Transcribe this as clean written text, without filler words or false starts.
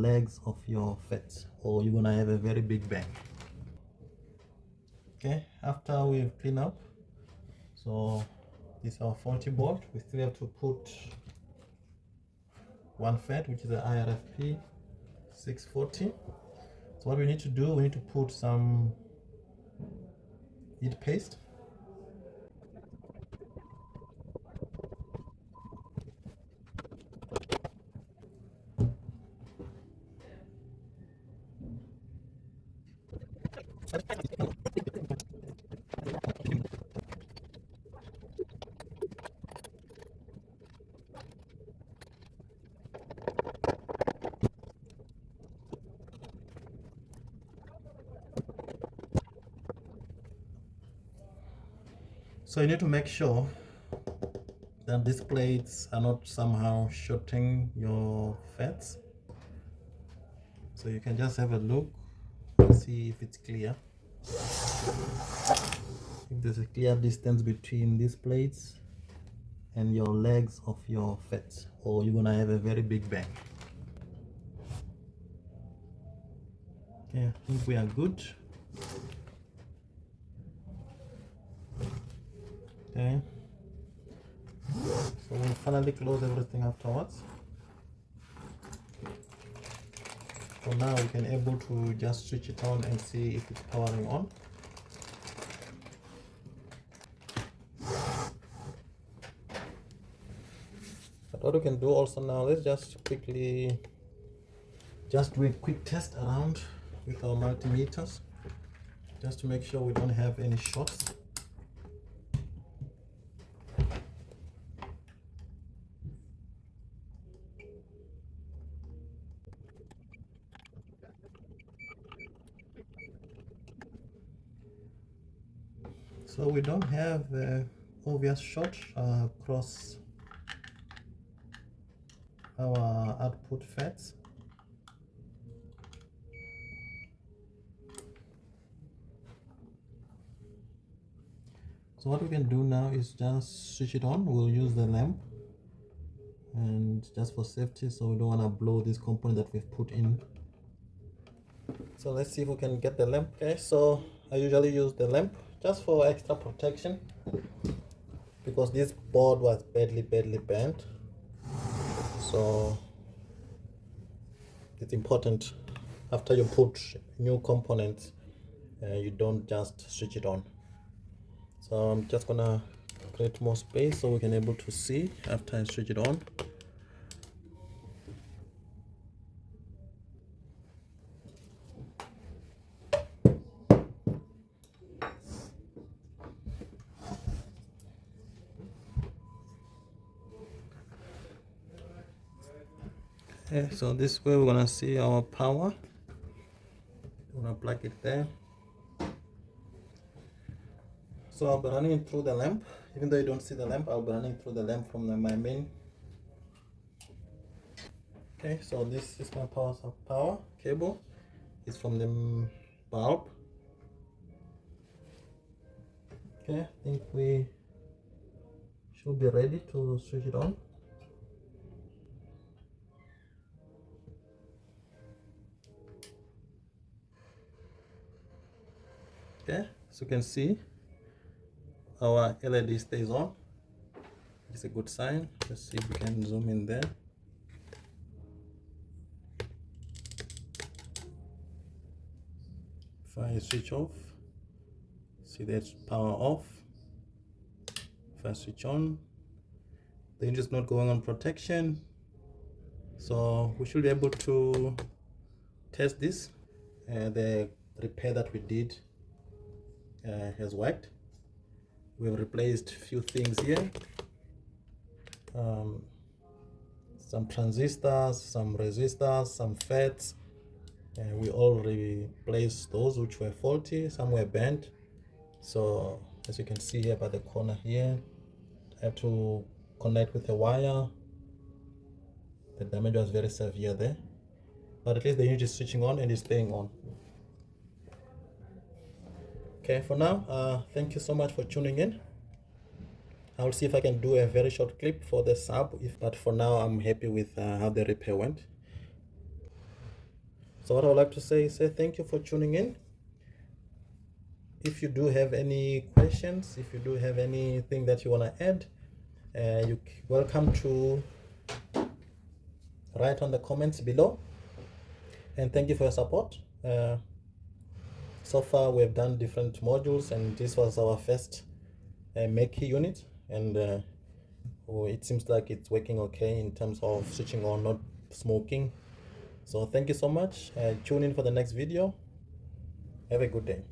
legs of your FETs, or you're gonna have a very big bang. Okay, after we've cleaned up, so this is our faulty board. We still have to put one FET, which is the IRF640. So what we need to do, we need to put some heat paste. So you need to make sure that these plates are not somehow shorting your FETs. So you can just have a look and see if it's clear. If there's a clear distance between these plates and your legs of your FETs, or you're gonna have a very big bang. Okay, I think we are good. Okay, so we'll finally close everything afterwards. So now we can able to just switch it on and see if it's powering on. But what we can do also now, let's just quickly just do a quick test around with our multimeters, just to make sure we don't have any shorts. So we don't have obvious short across our output FETs. So what we can do now is just switch it on. We'll use the lamp, and just for safety, so we don't want to blow this component that we've put in. So let's see if we can get the lamp. Okay, so I usually use the lamp just for extra protection, because this board was badly bent. So it's important after you put new components, you don't just switch it on. So I'm just gonna create more space so we can able to see after I switch it on. Okay, so this way we're gonna see our power. I'm gonna plug it there. So I'll be running through the lamp. Even though you don't see the lamp, I'll be running through the lamp from my main. Okay, so this is my power cable. It's from the bulb. Okay, I think we should be ready to switch it on. Okay, so you can see our LED stays on. It's a good sign. Let's see if we can zoom in there. If I switch off, see that's power off. If I switch on, the engine is not going on protection. So we should be able to test this. The repair that we did has worked. We've replaced a few things here, some transistors, some resistors, some FETs. We all replaced those which were faulty, some were bent. So as you can see here by the corner here, I had to connect with a wire. The damage was very severe there, but at least the unit is switching on and is staying on. Okay, for now, thank you so much for tuning in. I'll see if I can do a very short clip for the sub, but for now I'm happy with how the repair went. So what I would like to say is thank you for tuning in. If you do have any questions, if you do have anything that you want to add, you're welcome to write on the comments below. And thank you for your support. So far we've done different modules, and this was our first Mackie unit, and it seems like it's working okay in terms of switching on, not smoking. So thank you so much. Tune in for the next video. Have a good day.